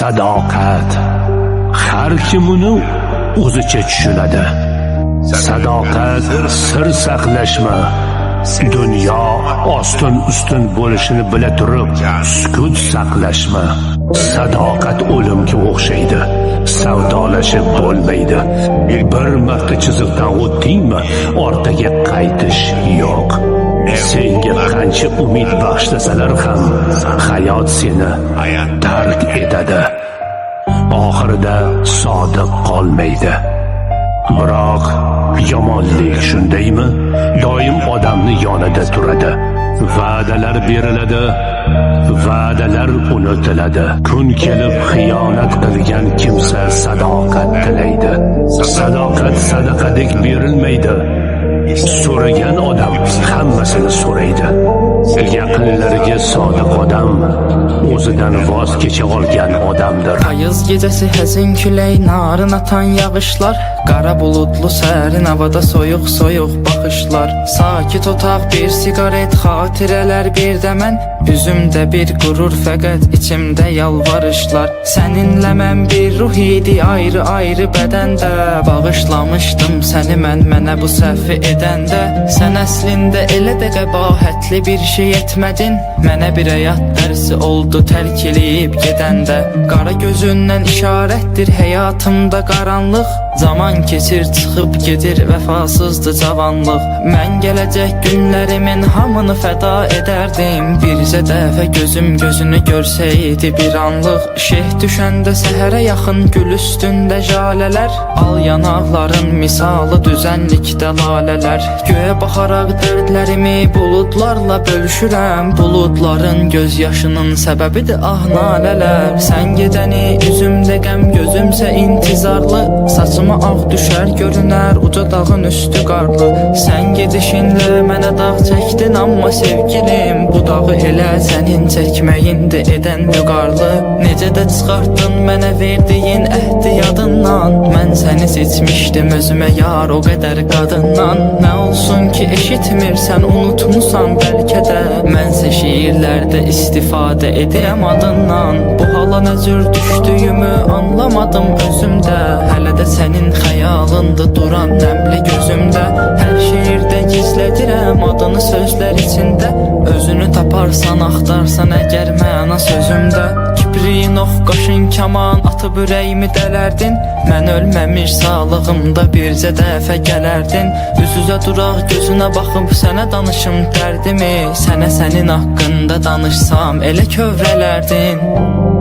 Sadoqat har kim uni o'zicha tushunadi. Sadoqat sir saqlashma, dunyo ostin ustun bo'lishini bila turib sukut saqlashma. Sadoqat o'limga o'xshaydi, savdolashib bo'lmaydi. Bir marta chiziqdan o'tdingmi, orqaga qaytish yo'q. Senga qancha umid bag'ishlasalar ham hayot seni tark etadi. Oxirida sodiq qolmaydi. Biroq yomonlik shundaymi? Doim odamni yonida turadi. Va'dalar beriladi, va'dalar unutiladi. Kun kelib xiyonat qilgan kimsa sadoqat tilaydi. Sadoqat sadaqadek berilmaydi. So'ragan odam hammasini so'raydi. Yaqinlariga sodiq odam o'zidan voz kecha olgan odamdir. Payız gecesi həzin külək, narın atan yağışlar, qara bulutlu sərin havada soyuq soyuq baxışlar. Sakit otaq, bir sigaret, xatirələr birdə mən, üzümdə bir qurur fəqət içimdə yalvarışlar. Səninlə mən bir ruh idi ayrı ayrı bədəndə, bağışlamışdım səni mənə bu səhvi edəndə. Sən əslində elə də qəbahətli bir şey etmədin, mənə bir həyat dərsi oldu tərk eləyib gedəndə. Qara gözündən işarətdir həyatımda qaranlıq, zaman keçir çıxıb gedir vəfasızdır cavanlıq. Mən gələcək günlərimin hamını fəda edərdim, bircə dəfə gözüm gözünü görsəydi bir anlıq. Şeh düşəndə səhərə yaxın gül üstündə jalələr, al yanaqların misalı düzənlikdə lalələr. Göyə baxaraq dərdlərimi buludlarla bölüşürəm, buludların göz yaşının səbəbidir ah nalələr. Sən gedəni üzümdə qəm, gözümsə intizarlı, saçıma ağ düşər görünər uca dağın üstü qarlı. Sən gedişinlə mənə dağ çəkdin, amma sevgilim bu dağı elə sənin çəkməyindir edən vüqarlı. Necə də çıxartdın mənə verdiyin əhdi yadından, mən səni seçmişdim özümə yar o qədər qadından. Nə olsun ki eşitmirsən, unutmusan bəlkə də, mənsə şiirlərdə istifadə edirəm adından. Bu hala nə cür düşdüyümü anlamadım özümdə, hələ də sənin xəyalındı duran nəmli gözümdə. Hər şiirdə gizlədirəm adını sözlər içində, özünü taparsan axtarsan əgər məna sözümdə. Kibriyin ox qaşın kaman atıb ürəyimi dələrdin, mən ölməmiş sağlığımda bircə dəfə gələrdin. Üz-üzə duraq gözünə baxıb sənə danışım dərdimi, sənə sənin haqqında danışsam elə kövrələrdin.